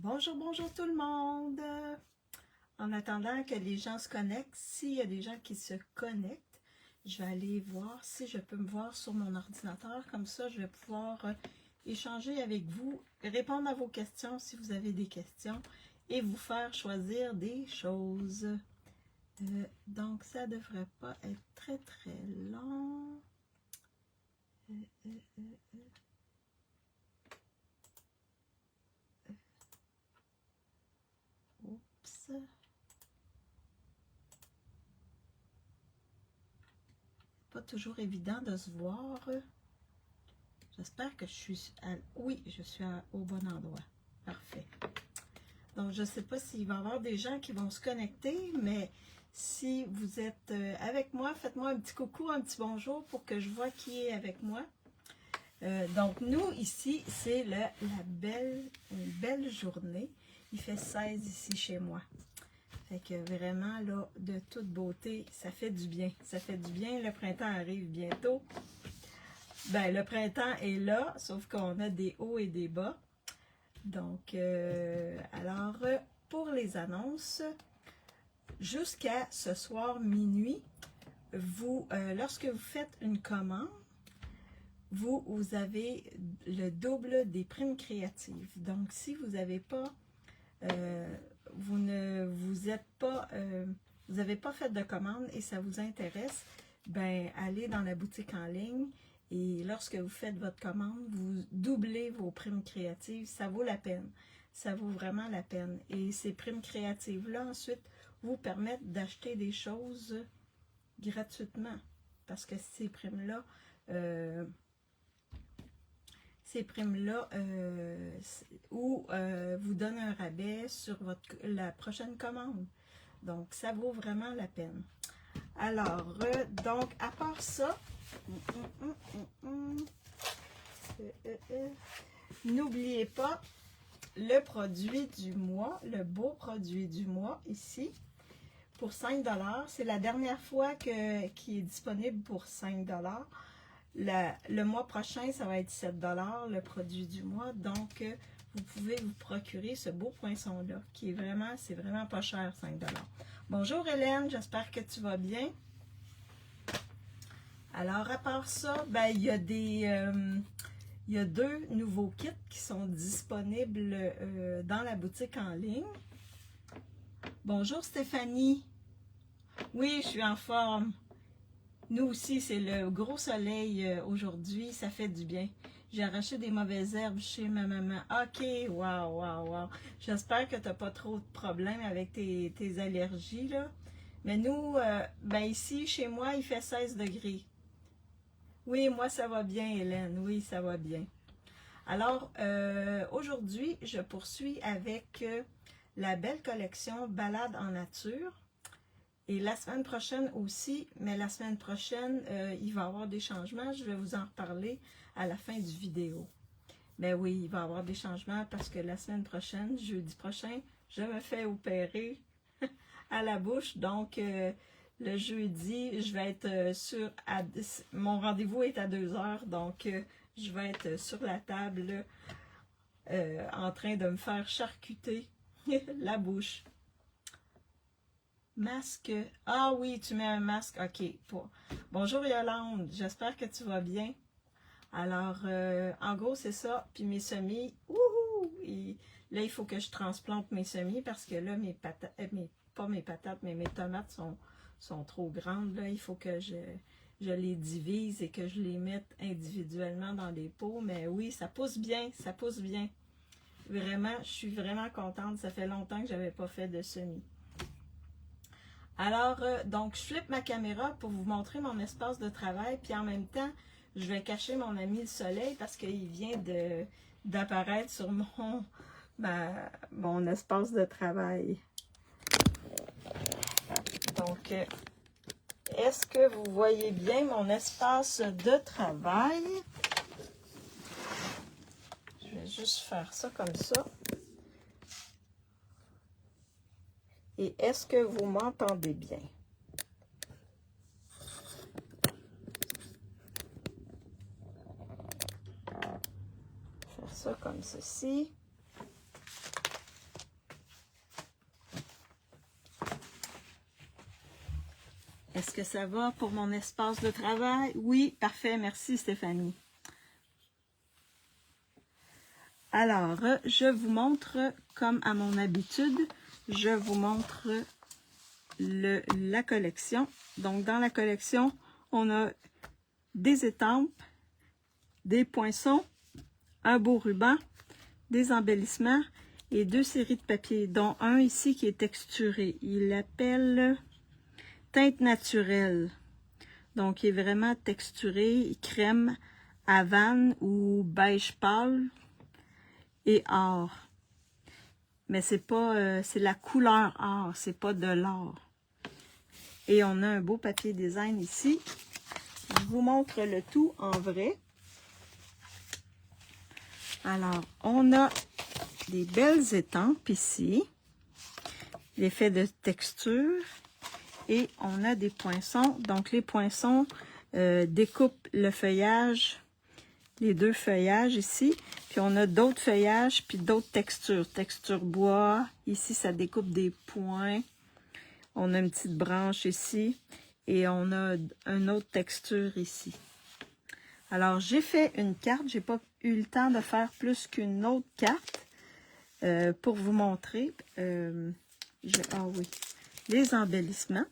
Bonjour, bonjour tout le monde! En attendant que les gens se connectent, s'il y a des gens qui se connectent, je vais aller voir si je peux me voir sur mon ordinateur. Comme ça, je vais pouvoir échanger avec vous, répondre à vos questions si vous avez des questions et vous faire choisir des choses. Donc, ça ne devrait pas être très très long. Oups. Pas toujours évident de se voir. J'espère que je suis oui, je suis au bon endroit. Parfait. Donc, je ne sais pas s'il va y avoir des gens qui vont se connecter, mais si vous êtes avec moi, faites-moi un petit coucou, un petit bonjour pour que je vois qui est avec moi. Donc, nous, ici, c'est une belle journée. Il fait 16 ici chez moi. Fait que vraiment, là, de toute beauté, ça fait du bien. Ça fait du bien. Le printemps arrive bientôt. Ben, le printemps est là, sauf qu'on a des hauts et des bas. Donc, alors, pour les annonces, jusqu'à ce soir minuit, lorsque vous faites une commande, vous avez le double des primes créatives. Donc, si vous n'avez pas, vous n'avez pas fait de commande et ça vous intéresse, ben, allez dans la boutique en ligne. Et lorsque vous faites votre commande, vous doublez vos primes créatives. Ça vaut la peine. Ça vaut vraiment la peine. Et ces primes créatives-là, ensuite, vous permettent d'acheter des choses gratuitement. Parce que ces primes-là, vous donnent un rabais sur la prochaine commande. Donc, ça vaut vraiment la peine. Alors, donc, à part ça, n'oubliez pas le produit du mois, le beau produit du mois ici, pour 5 $. C'est la dernière fois qui est disponible pour 5 $. Le mois prochain, ça va être 7 $, le produit du mois. Donc, vous pouvez vous procurer ce beau poinçon-là, qui est vraiment, c'est vraiment pas cher, 5 $. Bonjour Hélène, j'espère que tu vas bien. Alors, à part ça, ben, il y a deux nouveaux kits qui sont disponibles dans la boutique en ligne. Bonjour Stéphanie. Oui, je suis en forme. Nous aussi, c'est le gros soleil aujourd'hui, ça fait du bien. J'ai arraché des mauvaises herbes chez ma maman. OK, wow. J'espère que tu n'as pas trop de problèmes avec tes allergies, là. Mais nous, ben ici, chez moi, il fait 16 degrés. Oui, moi, ça va bien, Hélène. Oui, ça va bien. Alors, aujourd'hui, je poursuis avec la belle collection Balade en nature. Et la semaine prochaine aussi, mais la semaine prochaine, il va y avoir des changements. Je vais vous en reparler à la fin du vidéo. Ben oui, il va y avoir des changements parce que la semaine prochaine, jeudi prochain, je me fais opérer à la bouche. Donc, le jeudi, je vais être mon rendez-vous est à 2 heures, donc je vais être sur la table en train de me faire charcuter la bouche. Masque. Ah oui, tu mets un masque. OK. Bonjour Yolande, j'espère que tu vas bien. Alors, en gros, c'est ça. Puis mes semis, là, il faut que je transplante mes semis parce que là, pas mes patates, mais mes tomates sont trop grandes. Là, il faut que je les divise et que je les mette individuellement dans des pots. Mais oui, ça pousse bien, ça pousse bien. Vraiment, je suis vraiment contente. Ça fait longtemps que je n'avais pas fait de semis. Alors, donc, je flippe ma caméra pour vous montrer mon espace de travail. Puis en même temps, je vais cacher mon ami le soleil parce qu'il vient d'apparaître sur mon espace de travail. Donc, est-ce que vous voyez bien mon espace de travail? Je vais juste faire ça comme ça. Et est-ce que vous m'entendez bien? Faire ça comme ceci. Est-ce que ça va pour mon espace de travail? Oui, parfait. Merci Stéphanie. Alors, je vous montre, comme à mon habitude, je vous montre la collection. Donc, dans la collection, on a des étampes, des poinçons, un beau ruban, des embellissements et 2 séries de papier, dont un ici qui est texturé. Il l'appelle teinte naturelle. Donc, il est vraiment texturé, crème, Havane ou beige pâle et or. Mais c'est pas, c'est la couleur or, c'est pas de l'or. Et on a un beau papier design ici. Je vous montre le tout en vrai. Alors, on a des belles étampes ici, l'effet de texture, et on a des poinçons. Donc, les poinçons découpent le feuillage, les 2 feuillages ici, puis on a d'autres feuillages, puis d'autres textures. Texture bois, ici, ça découpe des points. On a une petite branche ici, et on a une autre texture ici. Alors, j'ai fait une carte. J'ai pas eu le temps de faire plus qu'une autre carte pour vous montrer. Ah oui, les embellissements.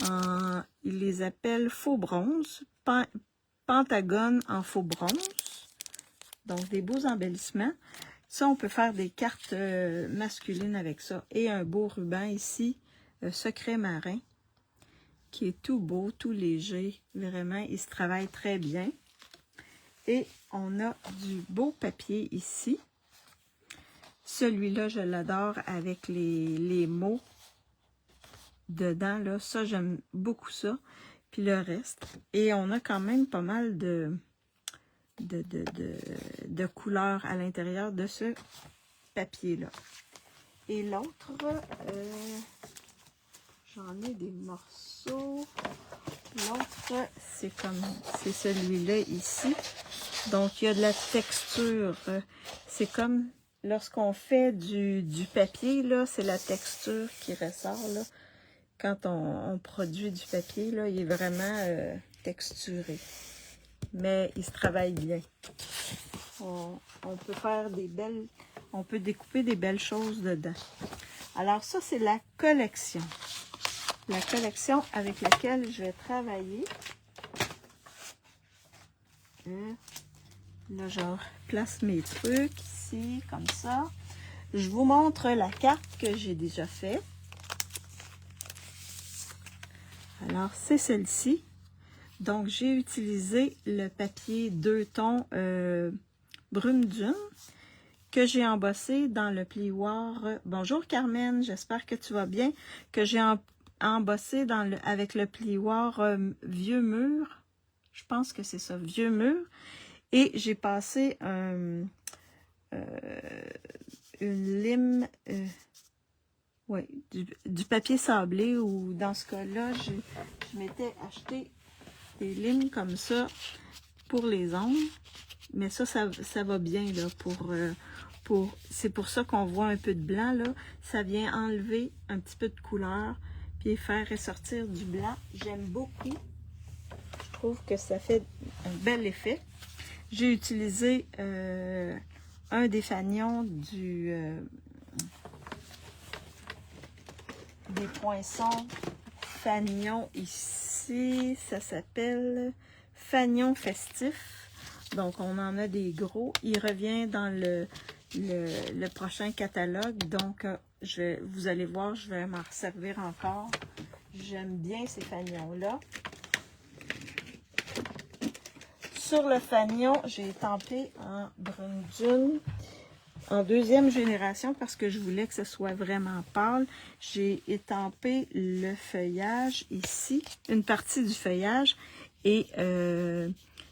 Ils les appellent faux bronze. Pentagone en faux bronze. Donc, des beaux embellissements. Ça, on peut faire des cartes masculines avec ça. Et un beau ruban ici, secret marin, qui est tout beau, tout léger. Vraiment, il se travaille très bien. Et on a du beau papier ici. Celui-là, je l'adore avec les mots dedans. Là. Ça, j'aime beaucoup ça. Puis le reste. Et on a quand même pas mal de couleurs à l'intérieur de ce papier-là. Et l'autre, j'en ai des morceaux. L'autre, c'est celui-là ici. Donc, il y a de la texture. C'est comme lorsqu'on fait du papier, là, c'est la texture qui ressort, là. Quand on produit du papier, là, il est vraiment texturé. Mais il se travaille bien. On peut faire on peut découper des belles choses dedans. Alors, ça, c'est la collection. La collection avec laquelle je vais travailler. Là, je place mes trucs ici, comme ça. Je vous montre la carte que j'ai déjà faite. Alors, c'est celle-ci. Donc, j'ai utilisé le papier 2 tons brume dune que j'ai embossé dans le plioir. Bonjour Carmen, j'espère que tu vas bien. Que j'ai embossé avec le plioir vieux mur. Je pense que c'est ça, vieux mur. Et j'ai passé une lime, ouais, du papier sablé, ou dans ce cas-là, je m'étais acheté des limes comme ça pour les ongles. Mais ça va bien là c'est pour ça qu'on voit un peu de blanc là. Ça vient enlever un petit peu de couleur puis faire ressortir du blanc. J'aime beaucoup. Je trouve que ça fait un bel effet. J'ai utilisé un des fanions des poinçons fanion ici. Ça s'appelle fanion festif. Donc, on en a des gros. Il revient dans le prochain catalogue. Donc, vous allez voir, je vais m'en servir encore. J'aime bien ces fanions-là. Sur le fanion, j'ai étampé en brune dune en 2e génération parce que je voulais que ce soit vraiment pâle. J'ai étampé le feuillage ici, une partie du feuillage et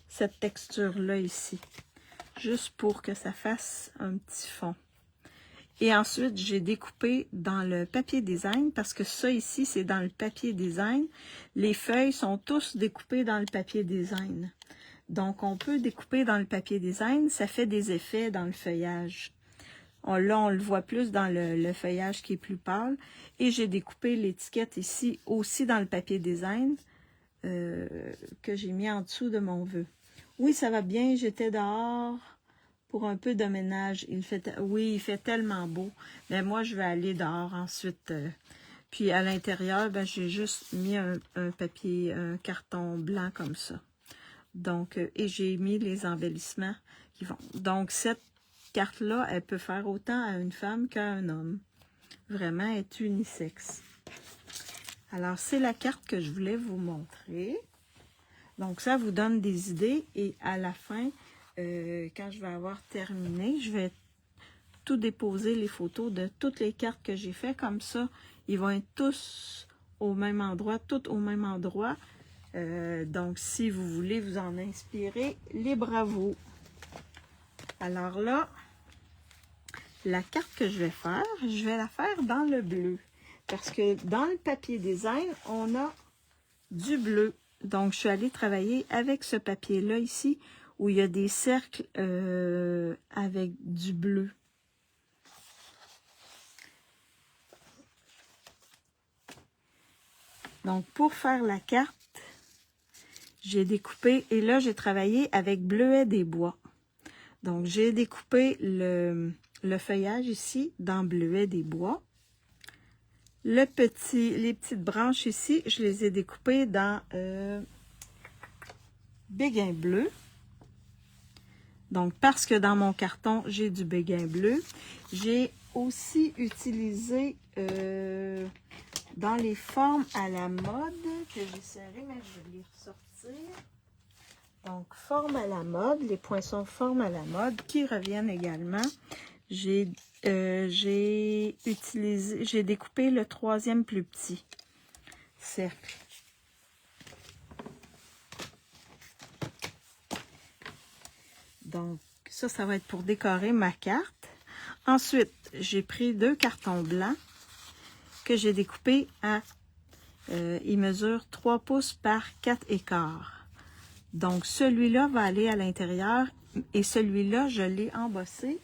cette texture-là ici, juste pour que ça fasse un petit fond. Et ensuite, j'ai découpé dans le papier design, parce que ça ici, c'est dans le papier design. Les feuilles sont tous découpées dans le papier design. Donc, on peut découper dans le papier design, ça fait des effets dans le feuillage. Là, on le voit plus dans le feuillage qui est plus pâle. Et j'ai découpé l'étiquette ici, aussi dans le papier design, que j'ai mis en dessous de mon vœu. Oui, ça va bien, j'étais dehors pour un peu de ménage. Oui, il fait tellement beau. Mais moi, je vais aller dehors ensuite. Puis à l'intérieur, ben, j'ai juste mis un papier, un carton blanc comme ça. Donc, et j'ai mis les embellissements qui vont. Donc, cette carte-là, elle peut faire autant à une femme qu'à un homme. Vraiment, elle est unisexe. Alors, c'est la carte que je voulais vous montrer. Donc, ça vous donne des idées. Et à la fin, quand je vais avoir terminé, je vais tout déposer les photos de toutes les cartes que j'ai fait. Comme ça, ils vont être tous au même endroit, toutes au même endroit. Donc, si vous voulez vous en inspirer, libre à vous. Alors là, la carte que je vais la faire dans le bleu. Parce que dans le papier design, on a du bleu. Donc, je suis allée travailler avec ce papier-là ici, où il y a des cercles avec du bleu. Donc, pour faire la carte, j'ai découpé, et là, j'ai travaillé avec Bleuet des Bois. Donc, j'ai découpé le feuillage ici dans Bleuet des Bois. Les petites branches ici, je les ai découpées dans béguin bleu. Donc, parce que dans mon carton, j'ai du béguin bleu. J'ai aussi utilisé dans les formes à la mode, que j'ai serré, mais je vais les ressortir. Donc, forme à la mode, les poinçons forme à la mode, qui reviennent également. J'ai découpé le troisième plus petit cercle. Donc, ça va être pour décorer ma carte. Ensuite, j'ai pris 2 cartons blancs que j'ai découpés à... ils mesurent 3 pouces par 4 écarts. Donc, celui-là va aller à l'intérieur et celui-là, je l'ai embossé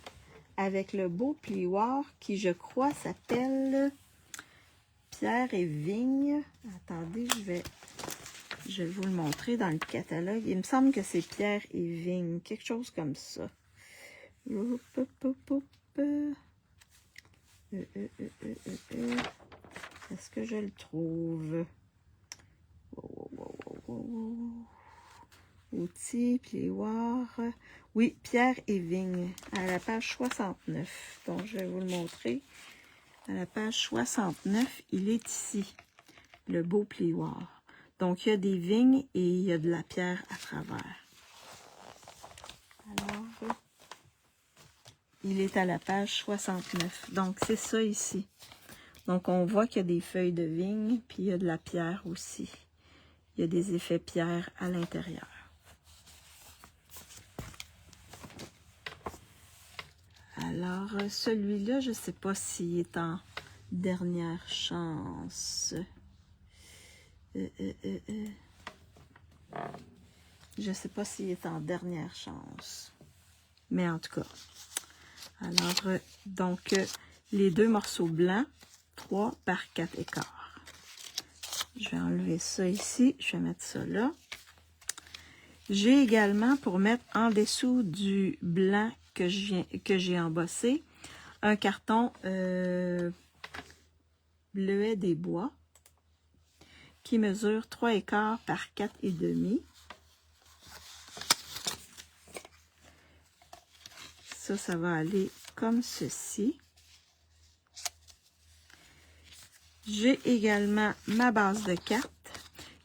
avec le beau plioir qui, je crois, s'appelle Pierre et Vigne. Attendez, je vais vous le montrer dans le catalogue. Il me semble que c'est Pierre et Vigne, quelque chose comme ça. Est-ce que je le trouve? Outils, plioir. Oui, Pierre et Vigne, à la page 69. Donc, je vais vous le montrer. À la page 69, il est ici, le beau plioir. Donc, il y a des vignes et il y a de la pierre à travers. Alors, il est à la page 69. Donc, c'est ça ici. Donc, on voit qu'il y a des feuilles de vigne, puis il y a de la pierre aussi. Il y a des effets pierre à l'intérieur. Alors, celui-là, je ne sais pas s'il est en dernière chance. Je ne sais pas s'il est en dernière chance. Mais en tout cas. Alors, donc, les 2 morceaux blancs, 3 par 4 écarts. Je vais enlever ça ici. Je vais mettre ça là. J'ai également, pour mettre en dessous du blanc que j'ai embossé, un carton Bleuet des Bois qui mesure 3 écarts par 4,5. Ça va aller comme ceci. J'ai également ma base de carte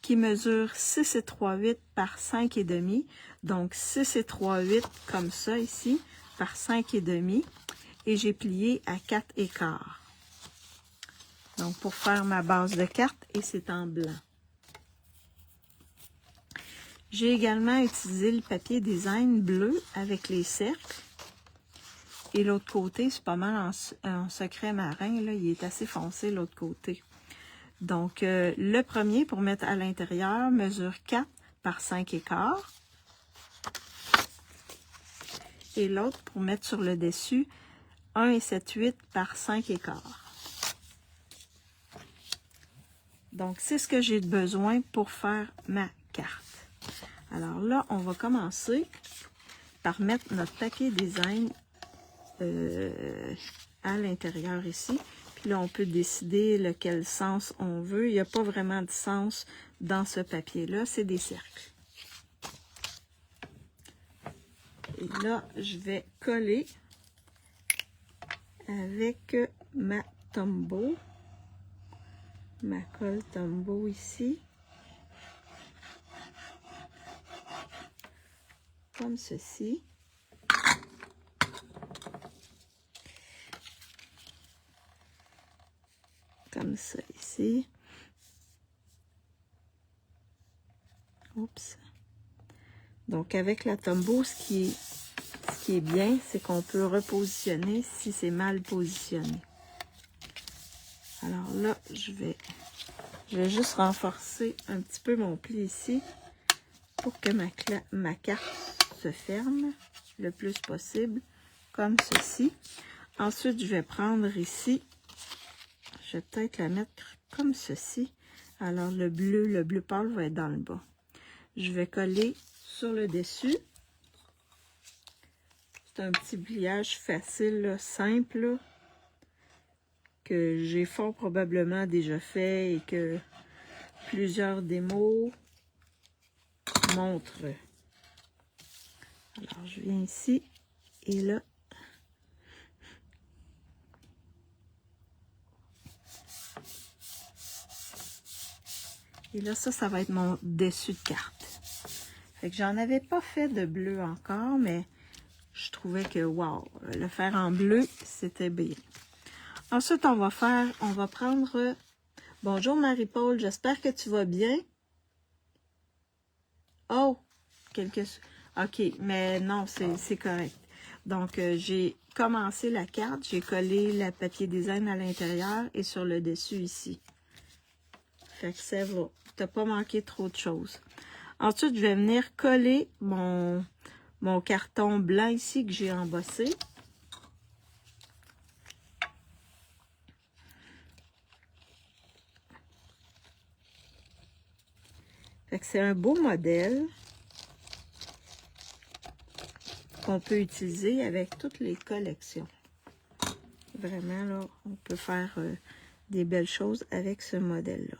qui mesure 6 et 3/8 par 5,5. Donc 6 et 3/8 comme ça ici par 5,5. Et j'ai plié à 4 écarts. Donc pour faire ma base de carte, et c'est en blanc. J'ai également utilisé le papier design bleu avec les cercles. Et l'autre côté, c'est pas mal en secret marin. Là, il est assez foncé l'autre côté. Donc, le premier, pour mettre à l'intérieur, mesure 4 par 5 écarts. Et l'autre, pour mettre sur le dessus, 1,78 par 5,25. Donc, c'est ce que j'ai besoin pour faire ma carte. Alors là, on va commencer par mettre notre papier design à l'intérieur ici. Puis là, on peut décider lequel sens on veut. Il n'y a pas vraiment de sens dans ce papier-là, c'est des cercles. Et là, je vais coller avec ma Tombow, ma colle Tombow ici, comme ceci. Comme ça ici. Oups. Donc avec la Tombow, ce qui est bien, c'est qu'on peut repositionner si c'est mal positionné. Alors là, je vais juste renforcer un petit peu mon pli ici pour que ma carte se ferme le plus possible, comme ceci. Ensuite, je vais prendre ici, je vais peut-être la mettre comme ceci. Alors le bleu pâle va être dans le bas. Je vais coller sur le dessus. C'est un petit pliage facile, là, simple, là, que j'ai fort probablement déjà fait et que plusieurs démos montrent. Alors, je viens ici et là, ça va être mon dessus de carte. Fait que j'en avais pas fait de bleu encore, mais je trouvais que, wow, le faire en bleu, c'était bien. Ensuite, on va prendre... Bonjour Marie-Paul, j'espère que tu vas bien. Oh, OK, mais non, c'est correct. Donc, j'ai commencé la carte, j'ai collé la papier design à l'intérieur et sur le dessus ici. Fait que ça va. T'as pas manqué trop de choses. Ensuite, je vais venir coller mon carton blanc ici que j'ai embossé. Fait que c'est un beau modèle qu'on peut utiliser avec toutes les collections. Vraiment, là, on peut faire des belles choses avec ce modèle-là.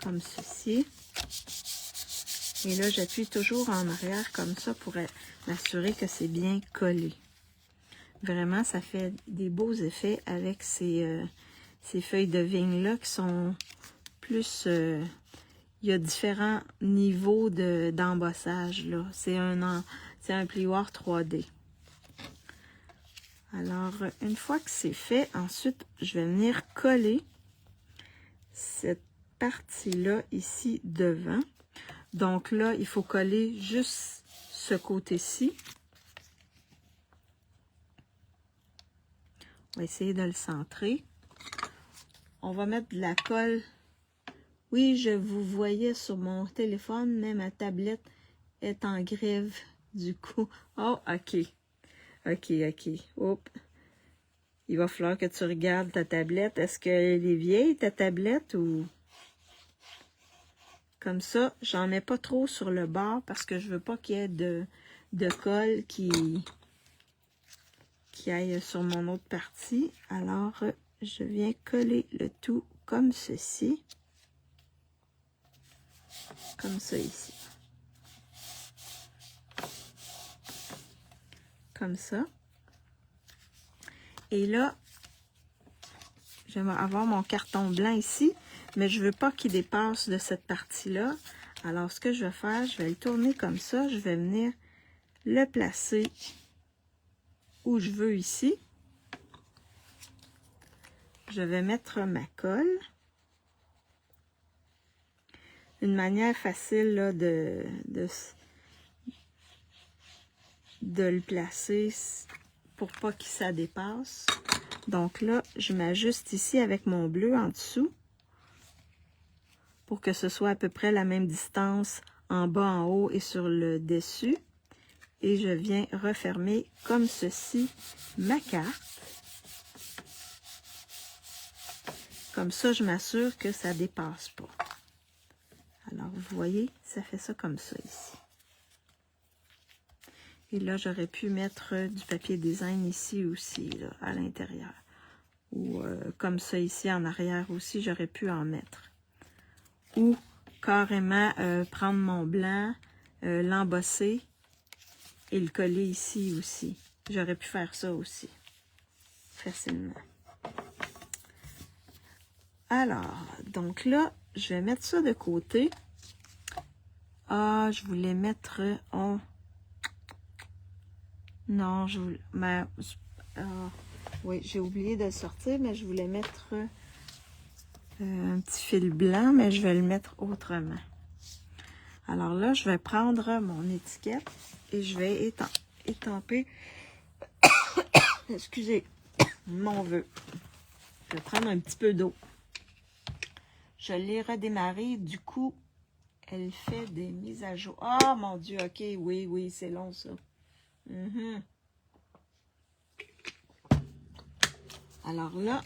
Comme ceci. Et là, j'appuie toujours en arrière comme ça pour m'assurer que c'est bien collé. Vraiment, ça fait des beaux effets avec ces feuilles de vigne-là qui sont plus... il y a différents niveaux d'embossage, là. C'est un plioir 3D. Alors, une fois que c'est fait, ensuite, je vais venir coller cette partie-là ici devant. Donc là, il faut coller juste ce côté-ci. On va essayer de le centrer. On va mettre de la colle. Oui, je vous voyais sur mon téléphone, mais ma tablette est en grève du coup. Oh, OK. OK. Oups. Il va falloir que tu regardes ta tablette. Est-ce qu'elle est vieille, ta tablette, ou... Comme ça, j'en mets pas trop sur le bord parce que je veux pas qu'il y ait de colle qui aille sur mon autre partie. Alors, je viens coller le tout comme ceci. Comme ça ici. Comme ça. Et là, je vais avoir mon carton blanc ici, mais je veux pas qu'il dépasse de cette partie-là. Alors, ce que je vais faire, je vais le tourner comme ça. Je vais venir le placer où je veux ici. Je vais mettre ma colle. Une manière facile là, de le placer pour pas que ça dépasse. Donc là, je m'ajuste ici avec mon bleu en dessous pour que ce soit à peu près la même distance en bas, en haut et sur le dessus. Et je viens refermer comme ceci ma carte. Comme ça, je m'assure que ça ne dépasse pas. Alors, vous voyez, ça fait ça comme ça ici. Et là, j'aurais pu mettre du papier design ici aussi, là, à l'intérieur. Ou comme ça ici en arrière aussi, j'aurais pu en mettre. Ou carrément prendre mon blanc, l'embosser et le coller ici aussi. J'aurais pu faire ça aussi, facilement. Alors, donc là, je vais mettre ça de côté. Ah, je voulais mettre... Oh. Non, je voulais... Mais, oui, j'ai oublié de le sortir, mais je voulais mettre un petit fil blanc, mais je vais le mettre autrement. Alors là, je vais prendre mon étiquette et je vais étamper... Excusez, mon vœu. Je vais prendre un petit peu d'eau. Je l'ai redémarré, du coup, elle fait des mises à jour. Ah, mon Dieu, ok, oui, c'est long, ça. Alors là,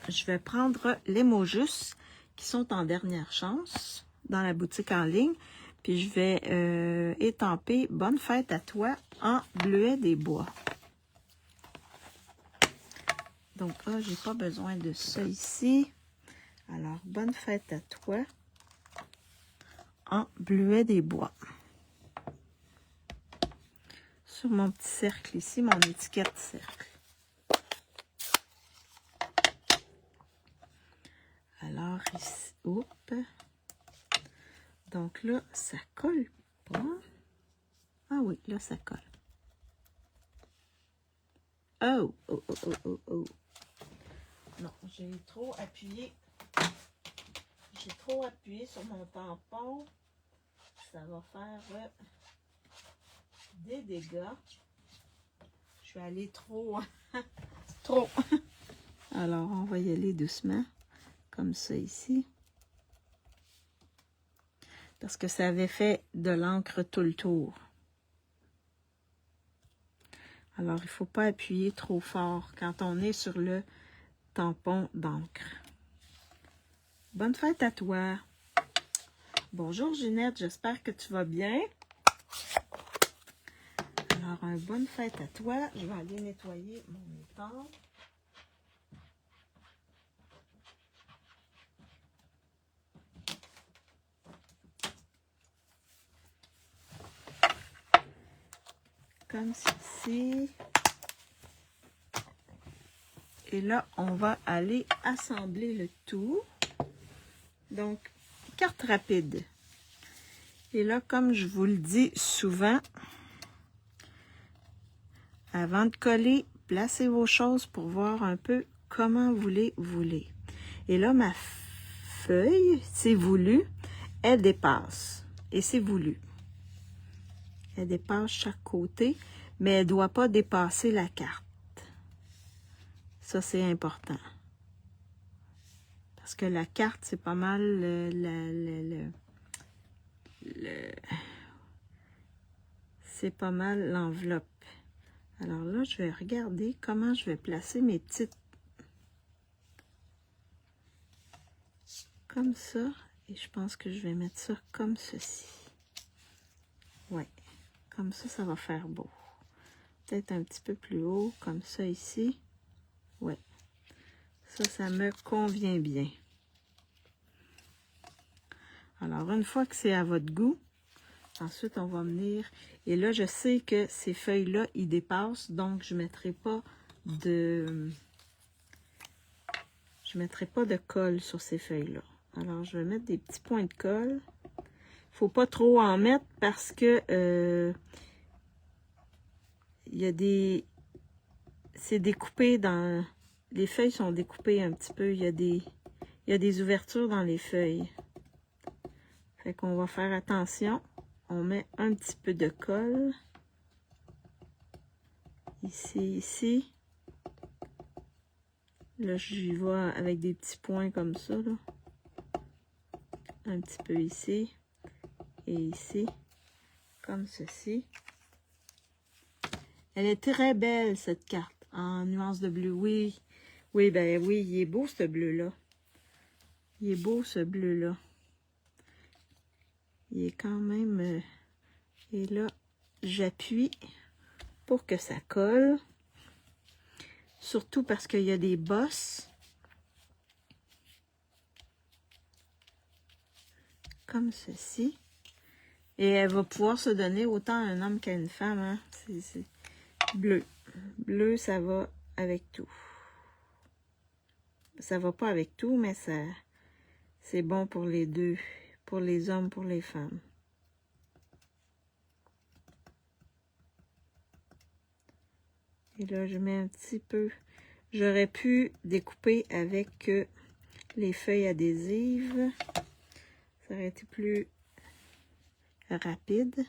je vais prendre les mots justes qui sont en dernière chance dans la boutique en ligne. Puis je vais étamper « Bonne fête à toi » en bleuet des bois. Donc là, j'ai pas besoin de ça ici. Alors, « Bonne fête à toi » en bleuet des bois. Sur mon petit cercle ici, mon étiquette cercle. Alors ici, oups. Donc là, ça colle pas. Ah oui, là, ça colle. Oh. Non, j'ai trop appuyé. J'ai trop appuyé sur mon tampon. Ça va faire des dégâts. Je vais aller trop. Trop. Alors, on va y aller doucement. Comme ça ici. Parce que ça avait fait de l'encre tout le tour. Alors, il ne faut pas appuyer trop fort quand on est sur le tampon d'encre. Bonne fête à toi. Bonjour Ginette, j'espère que tu vas bien. Alors, une bonne fête à toi. Je vais aller nettoyer mon étang. Comme ceci. Et là, on va aller assembler le tout. Donc, carte rapide. Et là, comme je vous le dis souvent, avant de coller, placez vos choses pour voir un peu comment vous les voulez. Et là, ma feuille, c'est voulu, elle dépasse. Et c'est voulu. Elle dépasse chaque côté, mais elle ne doit pas dépasser la carte. Ça, c'est important. Parce que la carte, c'est pas mal c'est pas mal l'enveloppe. Alors là, je vais regarder comment je vais placer mes petites... Comme ça. Et je pense que je vais mettre ça comme ceci. Ouais. Comme ça, ça va faire beau. Peut-être un petit peu plus haut, comme ça ici. Ouais. Ça me convient bien. Alors, une fois que c'est à votre goût, ensuite, on va venir... Et là, je sais que ces feuilles-là, ils dépassent, donc je ne mettrai pas de... Je mettrai pas de colle sur ces feuilles-là. Alors, je vais mettre des petits points de colle. Il ne faut pas trop en mettre parce que il y a des... C'est découpé dans... Les feuilles sont découpées un petit peu. Il y a des ouvertures dans les feuilles. Fait qu'on va faire attention. On met un petit peu de colle. Ici. Là, j'y vais avec des petits points comme ça, là. un petit peu ici et ici, comme ceci. Elle est très belle, cette carte, en nuance de bleu. Oui, oui, ben oui, il est beau, ce bleu-là. Il est beau, ce bleu-là. Il est quand même... et là, j'appuie pour que ça colle. Surtout parce qu'il y a des bosses. Comme ceci. Et elle va pouvoir se donner autant à un homme qu'à une femme. Hein? C'est bleu. Bleu, ça va avec tout. Ça va pas avec tout, mais ça c'est bon pour les deux. Pour les hommes, pour les femmes. Et là, je mets un petit peu. J'aurais pu découper avec les feuilles adhésives. Ça aurait été plus rapide.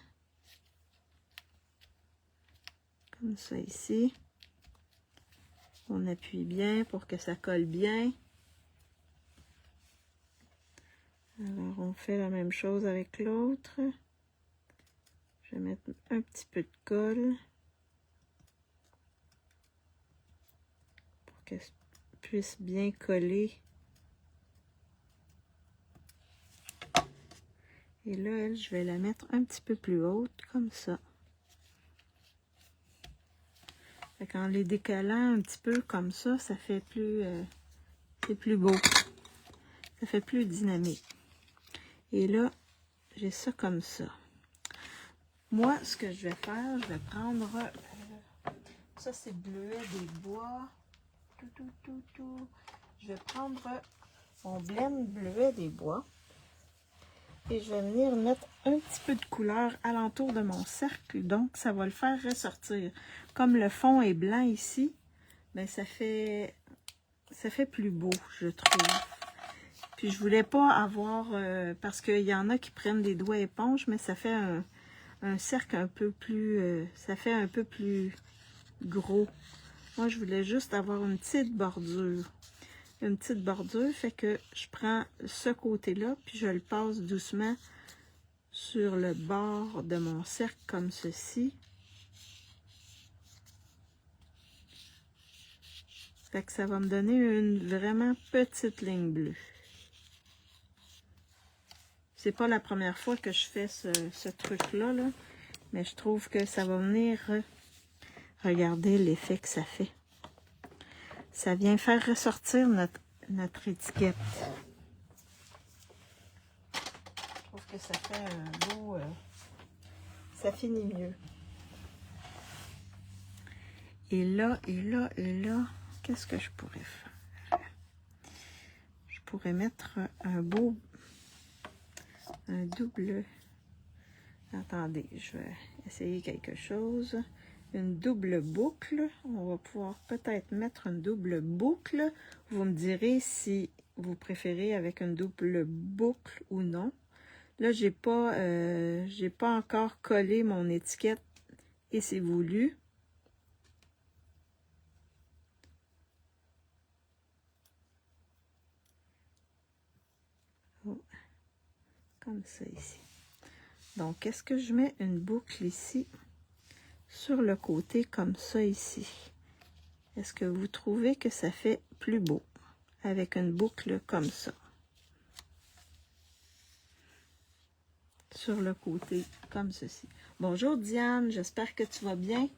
Comme ça ici. On appuie bien pour que ça colle bien. Alors, on fait la même chose avec l'autre. Je vais mettre un petit peu de colle. Pour qu'elle puisse bien coller. Et là, elle, je vais la mettre un petit peu plus haute, comme ça. Fait qu'en les décalant un petit peu comme ça fait plus... c'est plus beau. Ça fait plus dynamique. Et là, j'ai ça comme ça. Moi, ce que je vais faire, je vais prendre... ça, c'est bleuet des bois. Je vais prendre mon blême bleuet des bois. Et je vais venir mettre un petit peu de couleur alentour de mon cercle. Donc, ça va le faire ressortir. Comme le fond est blanc ici, ben ça fait plus beau, je trouve. Puis, je voulais pas avoir... parce qu'il y en a qui prennent des doigts éponges, mais ça fait un cercle un peu plus... ça fait un peu plus gros. Moi, je voulais juste avoir une petite bordure. Une petite bordure, fait que je prends ce côté-là, puis je le passe doucement sur le bord de mon cercle, comme ceci. Fait que ça va me donner une vraiment petite ligne bleue. C'est pas la première fois que je fais ce truc-là, là, mais je trouve que ça va venir... Regardez l'effet que ça fait. Ça vient faire ressortir notre étiquette. Je trouve que ça fait un beau... ça finit mieux. Et là, qu'est-ce que je pourrais faire? Je pourrais mettre un double... Attendez, je vais essayer quelque chose. Une double boucle. On va pouvoir peut-être mettre une double boucle. Vous me direz si vous préférez avec une double boucle ou non. Là, j'ai pas encore collé mon étiquette et c'est voulu. Oh, comme ça ici. Donc, est-ce que je mets une boucle ici? Sur le côté comme ça ici. Est-ce que vous trouvez que ça fait plus beau avec une boucle comme ça? Sur le côté comme ceci. Bonjour Diane, j'espère que tu vas bien.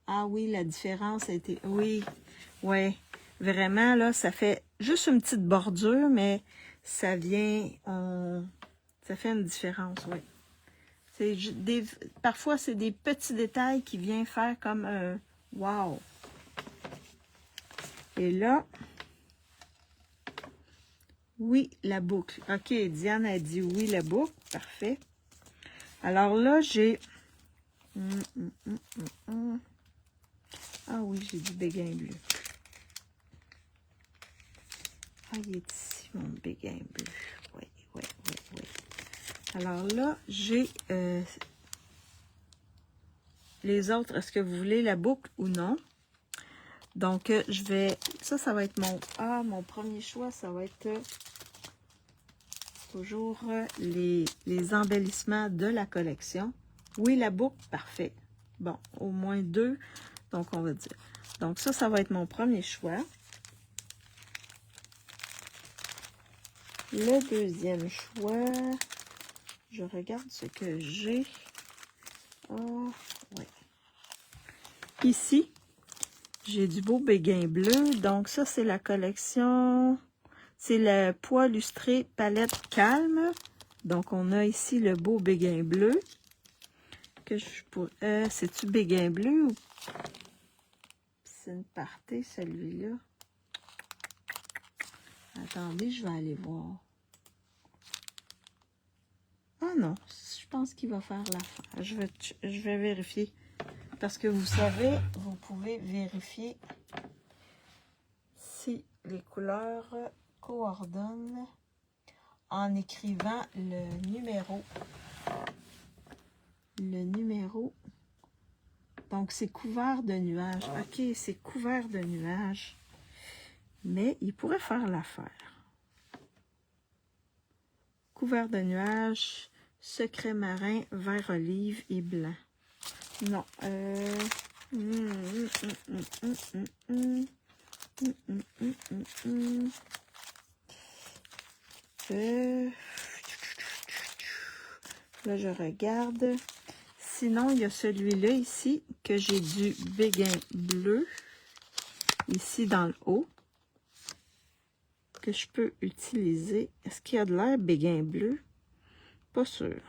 Ah oui, la différence a été... Oui, ouais, vraiment là, ça fait juste une petite bordure, mais ça vient... Ça fait une différence, oui. Parfois, c'est des petits détails qui viennent faire comme un wow. Et là, oui, la boucle. OK, Diane a dit oui, la boucle. Parfait. Alors là, j'ai... Ah oui, j'ai du béguin bleu. Ah, il est ici, mon béguin bleu. Oui. Alors là, j'ai les autres. Est-ce que vous voulez la boucle ou non? Donc, je vais... Ça va être mon... Ah, mon premier choix, ça va être toujours les embellissements de la collection. Oui, la boucle, parfait. Bon, au moins 2, donc on va dire. Donc ça va être mon premier choix. Le deuxième choix, je regarde ce que j'ai. Oh, ouais. Ici, j'ai du beau béguin bleu. Donc ça, c'est la collection... C'est le poids lustré palette calme. Donc, on a ici le beau béguin bleu. Que je pourrais... c'est-tu béguin bleu ou... C'est une partie, celui-là. Attendez, je vais aller voir. Ah non, je pense qu'il va faire l'affaire. Je vais vérifier. Parce que vous savez, vous pouvez vérifier si les couleurs coordonnent en écrivant le numéro. Le numéro. Donc, c'est couvert de nuages. OK, c'est couvert de nuages. Mais il pourrait faire l'affaire. Couvert Nuages, Secret Marin, Vert Olive et Blanc. Non. Là, je regarde. Sinon, il y a celui-là ici, que j'ai du béguin bleu, ici dans le haut, que je peux utiliser. Est-ce qu'il y a de l'air béguin bleu? Pas sûr.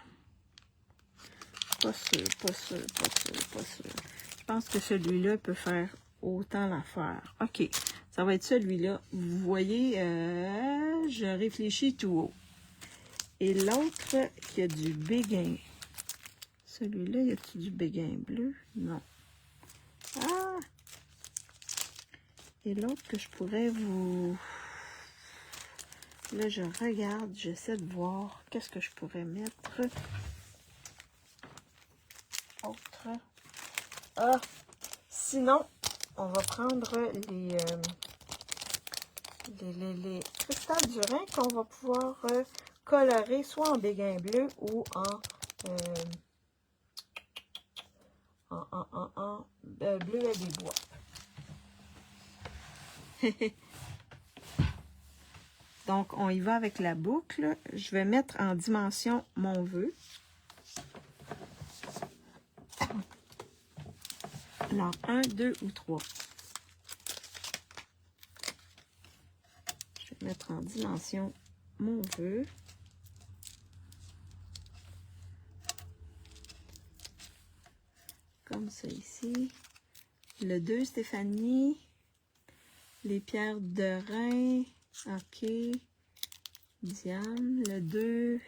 Pas sûr, pas sûr, pas sûr, pas sûr. Je pense que celui-là peut faire autant l'affaire. OK, ça va être celui-là. Vous voyez, je réfléchis tout haut. Et l'autre qui a du béguin. Celui-là, y a-t-il du béguin bleu? Non. Ah! Et l'autre que je pourrais vous... Là, je regarde, j'essaie de voir qu'est-ce que je pourrais mettre. Autre. Ah! Sinon, on va prendre les cristals du Rhin qu'on va pouvoir colorer soit en béguin bleu ou en bleu à des bois. Donc, on y va avec la boucle. Je vais mettre en dimension mon vœu. Alors, 1, 2 ou 3. Je vais mettre en dimension mon vœu. Comme ça ici. Le 2, Stéphanie. Les pierres de Rhin. OK. Diane. Le 2,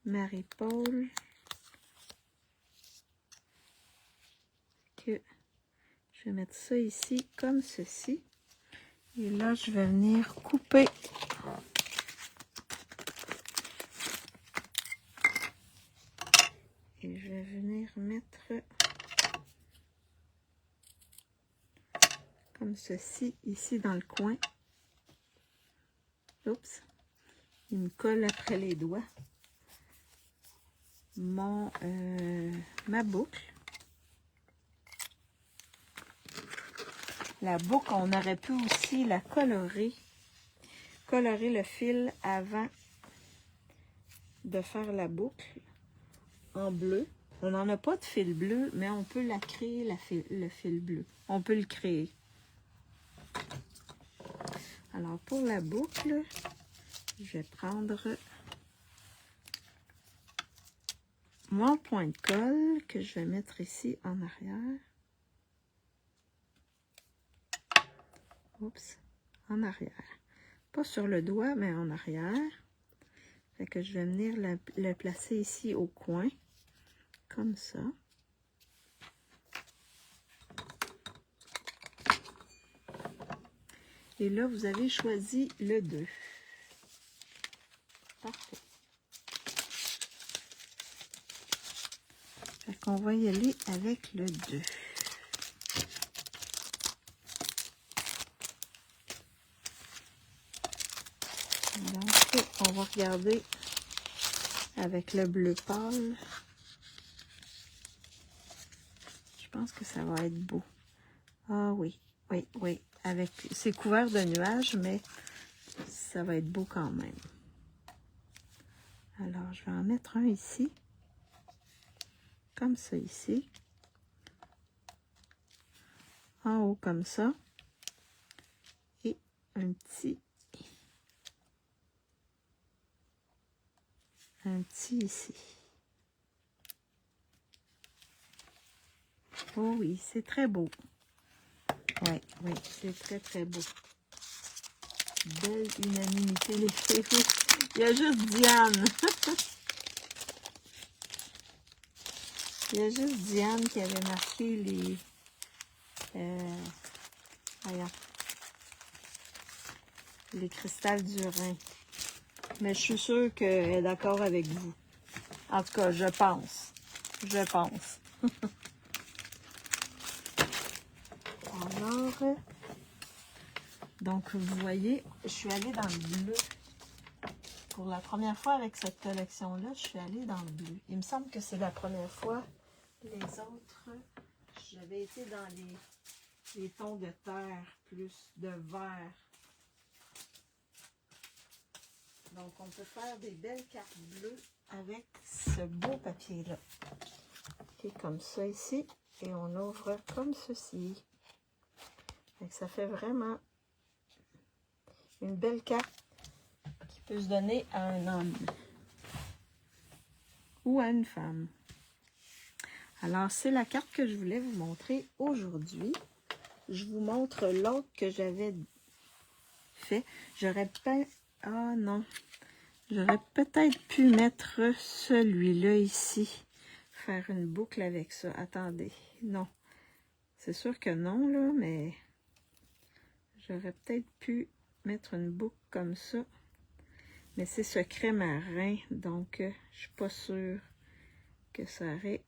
Marie-Paul. Que je vais mettre ça ici comme ceci. Et là, je vais venir couper. Et je vais venir mettre comme ceci, ici dans le coin. Oups. Il me colle après les doigts. Ma boucle. La boucle, on aurait pu aussi la colorer. Colorer le fil avant de faire la boucle en bleu. On n'en a pas de fil bleu, mais on peut la créer, le fil bleu. On peut le créer. Alors, pour la boucle, je vais prendre mon point de colle que je vais mettre ici en arrière. Oups, en arrière. Pas sur le doigt, mais en arrière. Fait que je vais venir le placer ici au coin, comme ça. Et là, vous avez choisi le 2. Parfait. Fait qu'on va y aller avec le 2. Donc, on va regarder avec le bleu pâle. Je pense que ça va être beau. Ah oui, oui, oui. Avec, c'est couvert de nuages, mais ça va être beau quand même. Alors, je vais en mettre un ici. Comme ça ici. En haut comme ça. Et un petit ici. Oh oui, c'est très beau. Oui, oui, c'est très, très beau. Belle unanimité, les filles. Il y a juste Diane. Il y a juste Diane qui avait marqué les... voyons, les cristals du Rhin. Mais je suis sûre qu'elle est d'accord avec vous. En tout cas, je pense. Je pense. Alors, donc, vous voyez, je suis allée dans le bleu. Pour la première fois avec cette collection-là, je suis allée dans le bleu. Il me semble que c'est la première fois. Les autres, j'avais été dans les tons de terre, plus de vert. Donc, on peut faire des belles cartes bleues avec ce beau papier-là. Qui est comme ça ici. Et on ouvre comme ceci. Donc, ça fait vraiment une belle carte qui peut se donner à un homme ou à une femme. Alors, c'est la carte que je voulais vous montrer aujourd'hui. Je vous montre l'autre que j'avais fait. J'aurais pas... Ah non. J'aurais peut-être pu mettre celui-là ici. Faire une boucle avec ça. Attendez. Non. C'est sûr que non, là, mais... J'aurais peut-être pu mettre une boucle comme ça. Mais c'est secret marin, donc je suis pas sûre que ça aurait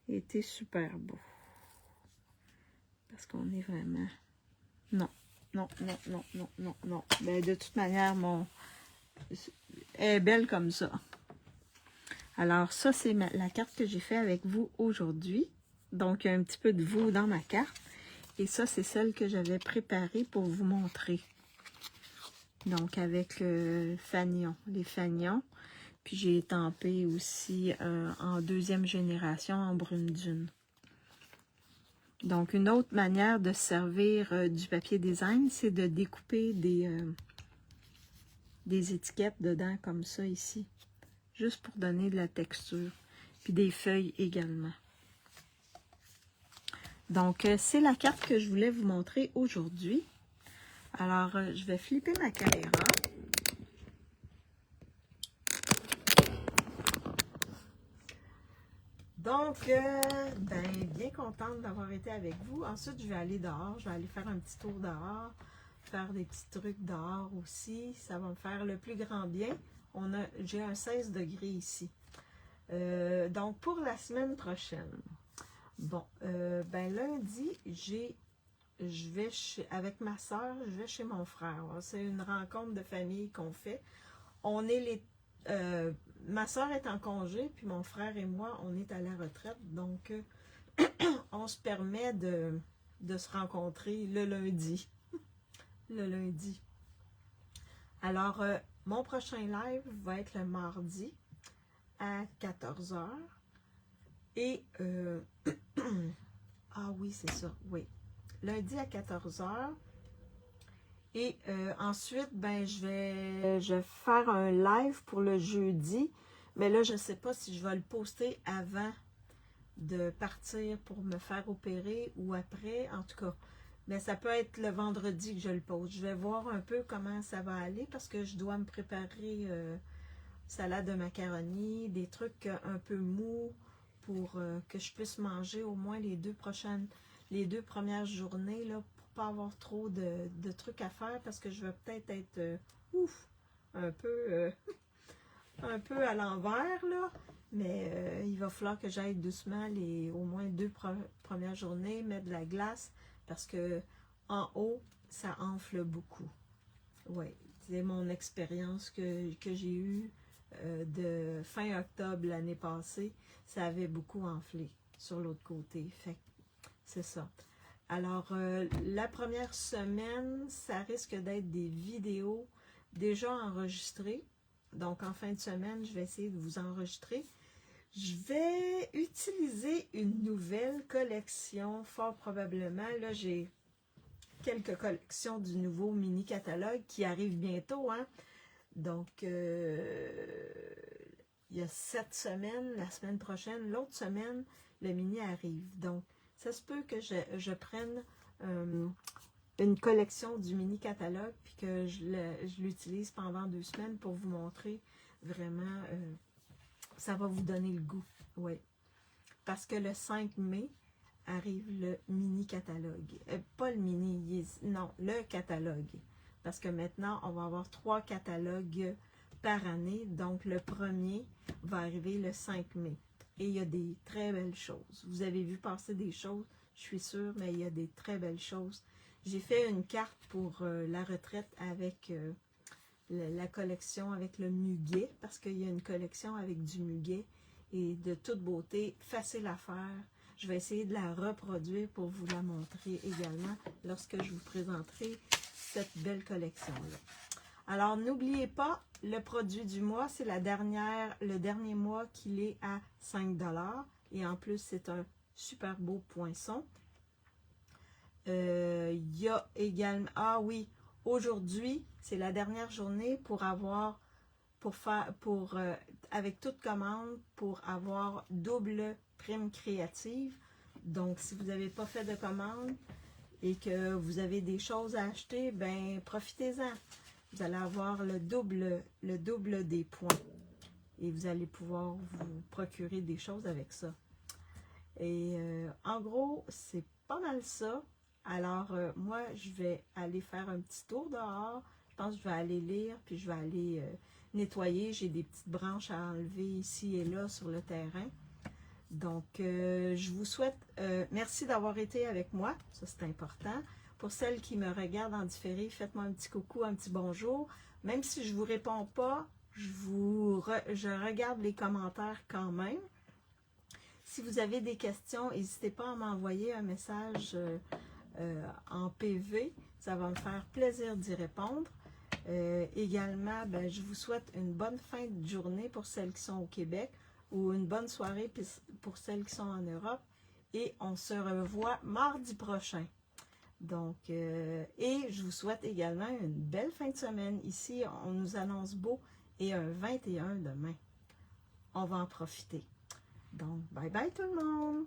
été super beau. Parce qu'on est vraiment... Non, non, non, non, non, non, non. Ben, de toute manière, elle est belle comme ça. Alors, ça, c'est la carte que j'ai fait avec vous aujourd'hui. Donc, il y a un petit peu de vous dans ma carte. Et ça, c'est celle que j'avais préparée pour vous montrer. Donc, avec le fanion, les fanions. Puis, j'ai étampé aussi en deuxième génération en brune dune. Donc, une autre manière de servir du papier design, c'est de découper des étiquettes dedans, comme ça, ici. Juste pour donner de la texture. Puis des feuilles également. Donc, c'est la carte que je voulais vous montrer aujourd'hui. Alors, je vais flipper ma caméra. Donc, ben, bien contente d'avoir été avec vous. Ensuite, je vais aller dehors. Je vais aller faire un petit tour dehors. Faire des petits trucs dehors aussi. Ça va me faire le plus grand bien. J'ai un 16 degrés ici. Donc, pour la semaine prochaine. Bon, ben lundi, avec ma soeur, je vais chez mon frère. C'est une rencontre de famille qu'on fait. On est ma soeur est en congé, puis mon frère et moi, on est à la retraite. Donc, on se permet de se rencontrer le lundi. Le lundi. Alors, mon prochain live va être le mardi à 14 h. Et, ah oui, c'est ça, oui. Lundi à 14 h. Et ensuite, ben, je vais faire un live pour le jeudi. Mais là, je ne sais pas si je vais le poster avant de partir pour me faire opérer ou après. En tout cas, mais ça peut être le vendredi que je le poste. Je vais voir un peu comment ça va aller parce que je dois me préparer salade de macaroni, des trucs un peu mous pour que je puisse manger au moins les deux premières journées là, pour pas avoir trop de trucs à faire parce que je vais peut-être être un peu un peu à l'envers là, mais il va falloir que j'aille doucement au moins deux premières journées, mettre de la glace parce que en haut ça enfle beaucoup. Oui, c'est mon expérience que j'ai eue de fin octobre l'année passée, ça avait beaucoup enflé sur l'autre côté. Fait que c'est ça. Alors, la première semaine, ça risque d'être des vidéos déjà enregistrées. Donc, en fin de semaine, je vais essayer de vous enregistrer. Je vais utiliser une nouvelle collection, fort probablement. Là, j'ai quelques collections du nouveau mini-catalogue qui arrive bientôt, hein. Donc, il y a 7 semaines, la semaine prochaine, l'autre semaine, le mini arrive. Donc, ça se peut que je prenne une collection du mini-catalogue puis que je l'utilise pendant 2 semaines pour vous montrer vraiment, ça va vous donner le goût. Oui. Parce que le 5 mai arrive le mini-catalogue. Pas le mini, non, le catalogue. Parce que maintenant, on va avoir 3 catalogues par année. Donc, le premier va arriver le 5 mai. Et il y a des très belles choses. Vous avez vu passer des choses, je suis sûre, mais il y a des très belles choses. J'ai fait une carte pour la retraite avec la collection avec le muguet, parce qu'il y a une collection avec du muguet et de toute beauté, facile à faire. Je vais essayer de la reproduire pour vous la montrer également lorsque je vous présenterai cette belle collection-là. Alors, n'oubliez pas, le produit du mois, c'est le dernier mois qu'il est à 5 $. Et en plus, c'est un super beau poinçon. Il y a également... Ah oui, aujourd'hui, c'est la dernière journée pour avoir... avec toute commande, pour avoir double prime créative. Donc, si vous n'avez pas fait de commande et que vous avez des choses à acheter, ben profitez-en. Vous allez avoir le double des points. Et vous allez pouvoir vous procurer des choses avec ça. Et en gros, c'est pas mal ça. Alors, moi, je vais aller faire un petit tour dehors. Je pense que je vais aller lire, puis je vais aller nettoyer. J'ai des petites branches à enlever ici et là sur le terrain. Donc, je vous souhaite, merci d'avoir été avec moi. Ça, c'est important. Pour celles qui me regardent en différé, faites-moi un petit coucou, un petit bonjour. Même si je ne vous réponds pas, je regarde les commentaires quand même. Si vous avez des questions, n'hésitez pas à m'envoyer un message en PV. Ça va me faire plaisir d'y répondre. Également, ben, je vous souhaite une bonne fin de journée pour celles qui sont au Québec ou une bonne soirée pour celles qui sont en Europe. Et on se revoit mardi prochain. Donc, et je vous souhaite également une belle fin de semaine. Ici, on nous annonce beau et un 21 demain. On va en profiter. Donc, bye bye tout le monde!